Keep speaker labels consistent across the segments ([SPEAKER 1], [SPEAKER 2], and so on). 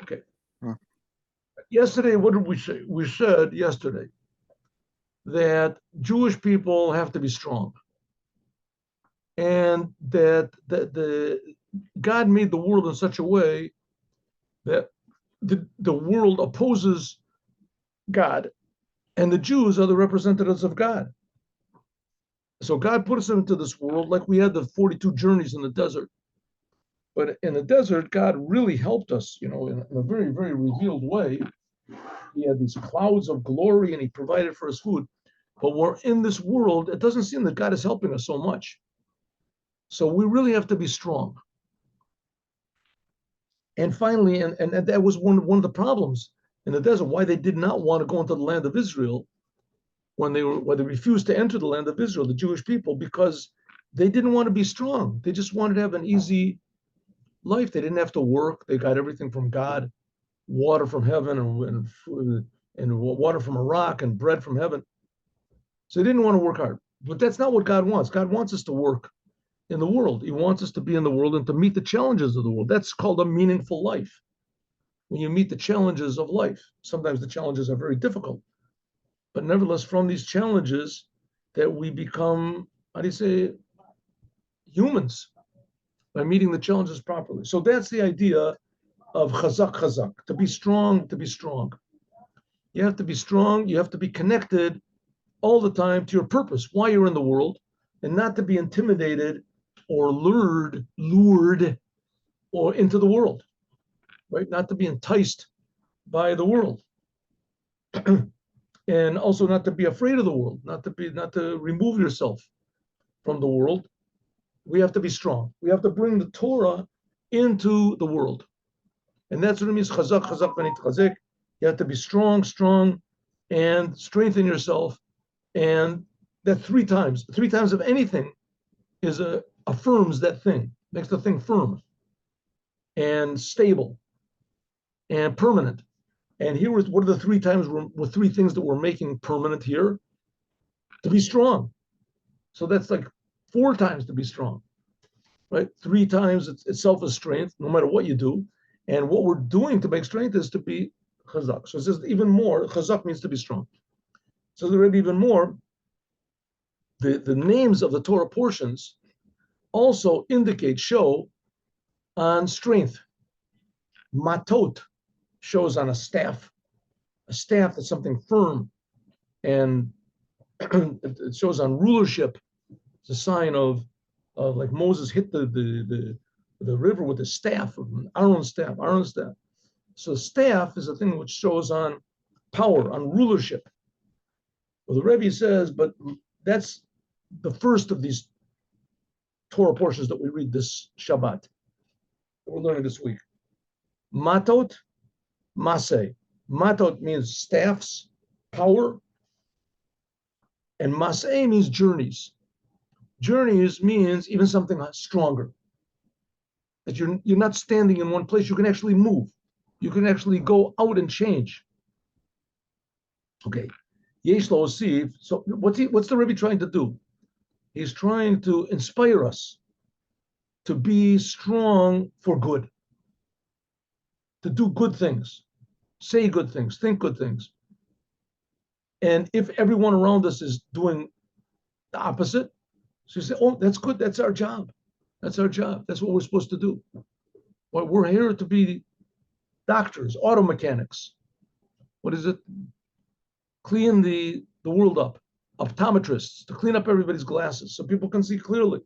[SPEAKER 1] Okay.
[SPEAKER 2] Huh.
[SPEAKER 1] Yesterday, what did we say? We said yesterday that Jewish people have to be strong, and that the God made the world in such a way that the world opposes God, and the Jews are the representatives of God. So God put us into this world like we had the 42 journeys in the desert. But in the desert, God really helped us, in a very, very revealed way. He had these clouds of glory and he provided for us food. But we're in this world, it doesn't seem that God is helping us so much. So we really have to be strong. And finally, and that was one of the problems in the desert, why they did not want to go into the land of Israel when they refused to enter the land of Israel, the Jewish people, because they didn't want to be strong. They just wanted to have an easy life. They didn't have to work. They got everything from God, water from heaven, and water from a rock, and bread from heaven. So they didn't want to work hard. But that's not what God wants. God wants us to work in the world. He wants us to be in the world and to meet the challenges of the world. That's called a meaningful life. When you meet the challenges of life, sometimes the challenges are very difficult. But nevertheless, from these challenges, that we become, how do you say, humans, by meeting the challenges properly. So that's the idea of chazak, to be strong, to be strong. You have to be strong, you have to be connected all the time to your purpose, why you're in the world, and not to be intimidated or lured or into the world, right? Not to be enticed by the world. And also not to be afraid of the world, not to remove yourself from the world. We have to be strong. We have to bring the Torah into the world. And that's what it means, chazak v'nit chazek. You have to be strong, and strengthen yourself. And that three times of anything affirms that thing, makes the thing firm and stable and permanent. And here was, what are the three times, with three things that we're making permanent here? To be strong. So that's like 4 times to be strong, right? 3 times itself is strength, no matter what you do. And what we're doing to make strength is to be chazak. So it says even more, chazak means to be strong. So the Rebbe even more, the names of the Torah portions also show on strength. Matot shows on a staff that's something firm, and it shows on rulership. It's a sign of like Moses hit the river with the staff, Aaron's staff. So staff is a thing which shows on power, on rulership. Well, the Rebbe says, but that's the first of these Torah portions that we read this Shabbat, that we're learning this week. Matot, Maseh. Matot means staffs, power, and Maseh means journeys. Journeys means even something stronger. That you're not standing in one place, you can actually move. You can actually go out and change. Okay. Yesh lo osif. So what's the Rebbe trying to do? He's trying to inspire us to be strong for good, to do good things, say good things, think good things. And if everyone around us is doing the opposite, so you say, oh, that's good. That's our job. That's our job. That's what we're supposed to do. Well, we're here to be doctors, auto mechanics. What is it? Clean the world up. Optometrists, to clean up everybody's glasses so people can see clearly.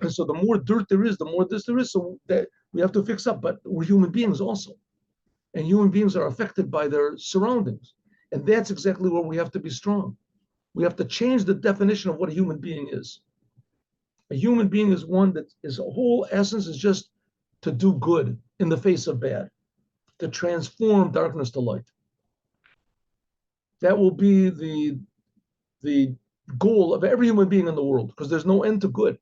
[SPEAKER 1] So the more dirt there is, the more this there is, so that we have to fix up. But we're human beings also. And human beings are affected by their surroundings. And that's exactly where we have to be strong. We have to change the definition of what a human being is. A human being is one that his whole essence is just to do good in the face of bad, to transform darkness to light. That will be the goal of every human being in the world, because there's no end to good.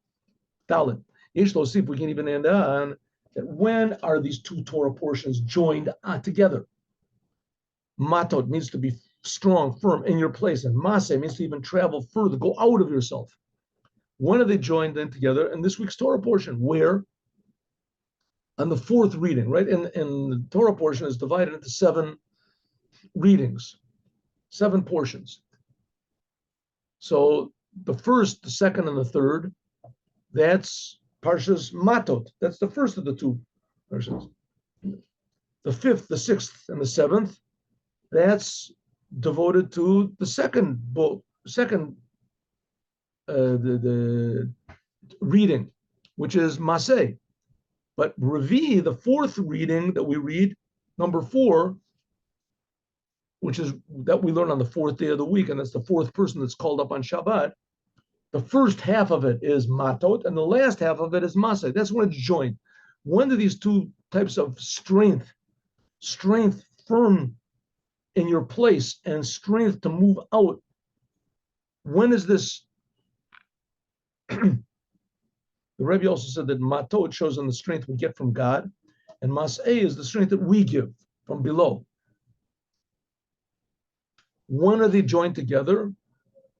[SPEAKER 1] Dalit. See if we can even end on that. When are these 2 Torah portions joined together? Matot means to be strong, firm, in your place, and Maseh means to even travel further, go out of yourself. When are they joined then together? In this week's Torah portion, where? on the fourth reading, right? And the Torah portion is divided into 7 readings, 7 portions. So the first, the second, and the third, that's Parshas Matot. That's the first of the 2 verses. The fifth, the sixth, and the seventh, that's devoted to the second book, the reading, which is Maseh. But Revi, the fourth reading that we read, number 4, which is that we learn on the 4th day of the week, and that's the 4th person that's called up on Shabbat. The first half of it is Matot, and the last half of it is Maseh. That's when it's joined. When do these 2 types of strength firm in your place and strength to move out, when is this? The Rebbe also said that Matot shows on the strength we get from God, and Maseh is the strength that we give from below. When are they joined together?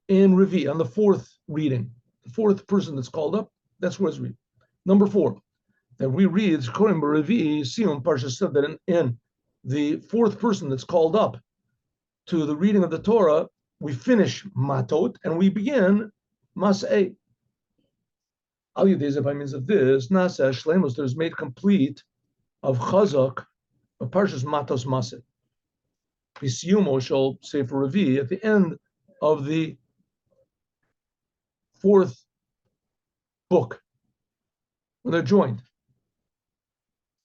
[SPEAKER 1] In Revi, on the 4th reading, the 4th person that's called up, that's where it's read. Number 4, that we read, according to Revi, Sion Parsha said that in the 4th person that's called up to the reading of the Torah, we finish Matot and we begin Maseh. Al Yudezeh, by means of this, Nasa Shleimus, there's made complete of Chazak, of Parshas Matos Maseh. Pisiyumo shall say for Revi, at the end of the 4th book, when they're joined.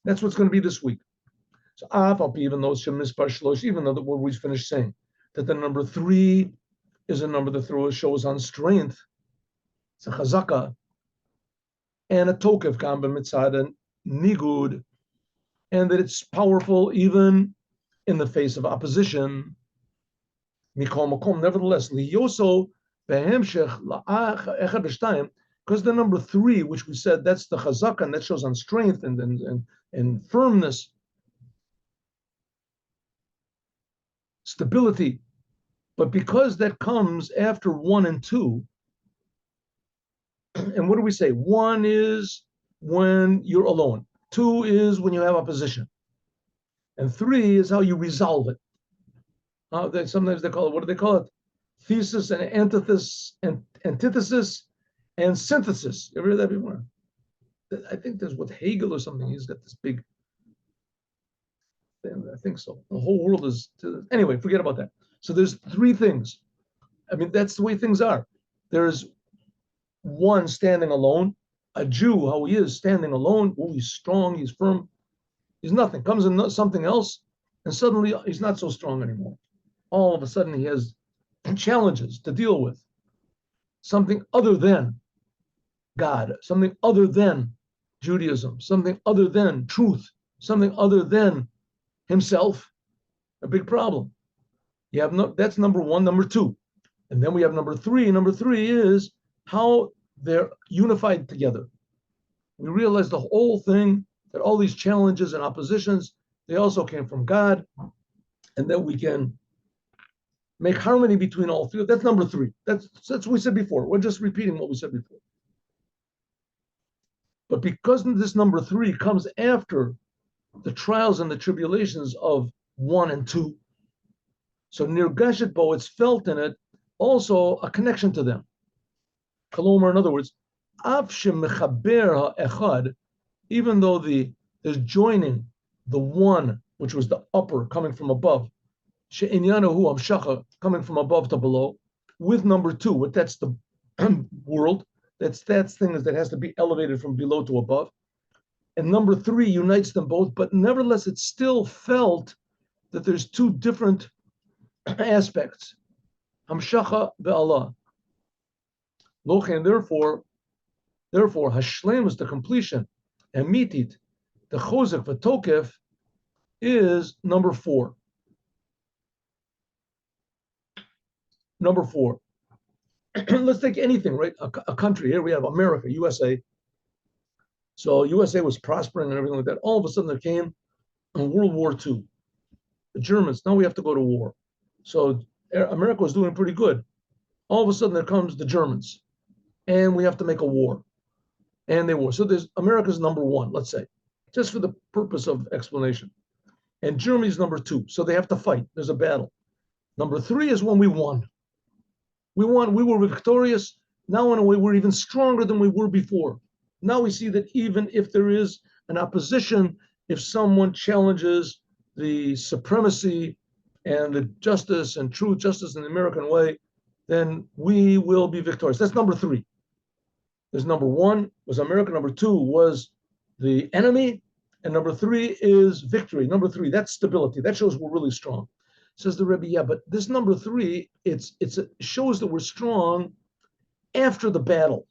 [SPEAKER 1] That's what's going to be this week. So even though the word we finished saying that the number 3 is a number that shows on strength. It's a chazaka and a tokev gam b'mitzad and nigud, and that it's powerful even in the face of opposition. Mikol makom, nevertheless, liyoso behemshech la'ach echad v'shtayim, because the number 3, which we said that's the chazaka, and that shows on strength and firmness, stability. But because that comes after 1 and 2, and what do we say? 1 is when you're alone. 2 is when you have opposition. And 3 is how you resolve it. Sometimes they call it, what do they call it? Thesis and antithesis and synthesis. You ever heard that before? I think there's what Hegel or something. He's got this big thing. I think so. The whole world is, anyway, forget about that. So there's 3 things. I mean, that's the way things are. There's 1 standing alone. A Jew, how he is standing alone. Oh, he's strong, he's firm. He's nothing. Comes in something else, and suddenly he's not so strong anymore. All of a sudden he has challenges to deal with. Something other than God, something other than Judaism, something other than truth, something other than himself. A big problem. You have that's number 1, number 2. And then we have number 3. Number 3 is how they're unified together. We realize the whole thing, that all these challenges and oppositions, they also came from God, and that we can make harmony between all 3. That's number 3. That's what we said before. We're just repeating what we said before. But because this number 3 comes after the trials and the tribulations of 1 and 2, so nirgashet bo, it's felt in it also a connection to them. Kolomar, in other words, av shemechaber ha'echad, even though there's joining the 1, which was the upper coming from above, she'inyanahu amshacha, coming from above to below, with number 2, what that's the world, that's thing that has to be elevated from below to above, and number 3 unites them both, but nevertheless it's still felt that there's 2 different aspects. Hamshacha ve'Allah. Lochen, therefore, Hashlem is the completion, and mitit, the chozek v'tokef, is number 4. Number 4. Let's take anything, right? A country. Here we have America, USA. So USA was prospering and everything like that. All of a sudden there came World War II. The Germans, now we have to go to war. So America was doing pretty good. All of a sudden there comes the Germans, and we have to make a war. And they were. So there's America's number 1, let's say. just for the purpose of explanation. And Germany's number 2. So they have to fight. There's a battle. Number 3 is when we won. We won. We were victorious. Now, in a way, we're even stronger than we were before. Now we see that even if there is an opposition, if someone challenges the supremacy and the justice and true justice in the American way, then we will be victorious. That's number 3. There's number 1 was America. Number 2 was the enemy. And number 3 is victory. Number 3, that's stability. That shows we're really strong. Says the Rebbe, yeah, but this number 3, it shows that we're strong after the battle.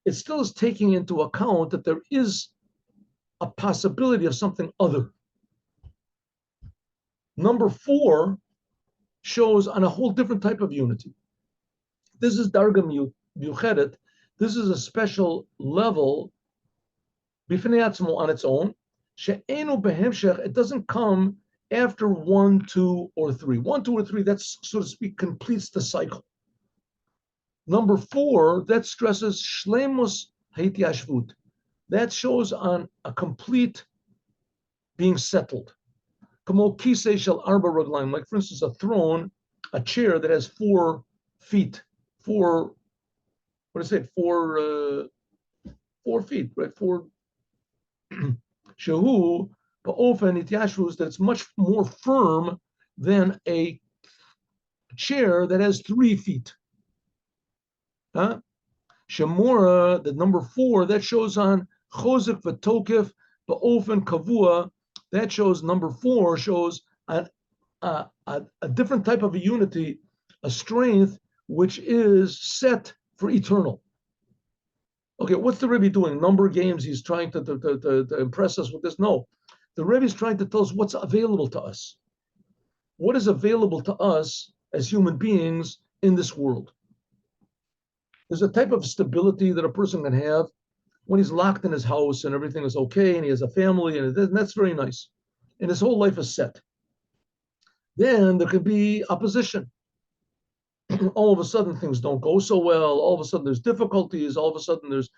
[SPEAKER 1] It still is taking into account that there is a possibility of something other. Number 4 shows on a whole different type of unity. This is Darga Miuchedet. This is a special level, Bifnei Atzmo, on its own. She'enu behemshech, it doesn't come after 1, 2, or 3. 1, 2, or 3, that's, so to speak, completes the cycle. Number 4, that stresses shlemus ha'ityashvut. That shows on a complete being settled. Kamo kisei shel arba raglaim, like for instance a throne, a chair that has 4 feet, 4 feet, right? 4 shehu ba'ofen ityashvus, that it's much more firm than a chair that has 3 feet. Huh? Shemora, the number 4, that shows on chozek v'tokef ba'ofen kavua. That shows, number 4 shows a different type of a unity, a strength which is set for eternal. Okay, what's the Rebbe doing? Number games, he's trying to impress us with this? No, the Rebbe is trying to tell us what's available to us. What is available to us as human beings in this world? There's a type of stability that a person can have when he's locked in his house and everything is okay and he has a family and that's very nice. And his whole life is set. Then there can be opposition. All of a sudden things don't go so well. All of a sudden there's difficulties. All of a sudden there's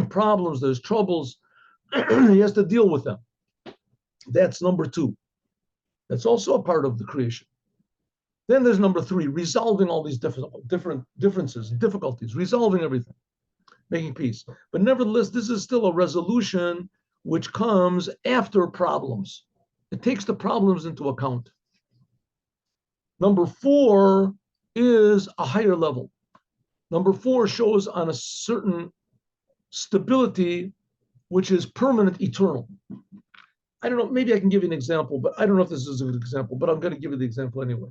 [SPEAKER 1] problems, there's troubles. He has to deal with them. That's number 2. That's also a part of the creation. Then there's number 3, resolving all these different differences, difficulties, resolving everything, making peace. But nevertheless, this is still a resolution which comes after problems. It takes the problems into account. Number 4 is a higher level. Number 4 shows on a certain stability which is permanent, eternal. I don't know, maybe I can give you an example, but I don't know if this is a good example, but I'm going to give you the example anyway.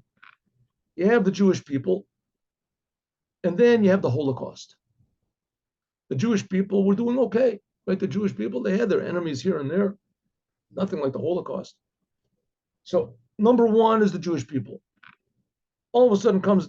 [SPEAKER 1] You have the Jewish people, and then you have the Holocaust. The Jewish people were doing okay, right? The Jewish people, they had their enemies here and there, nothing like the Holocaust. So number 1 is the Jewish people. All of a sudden comes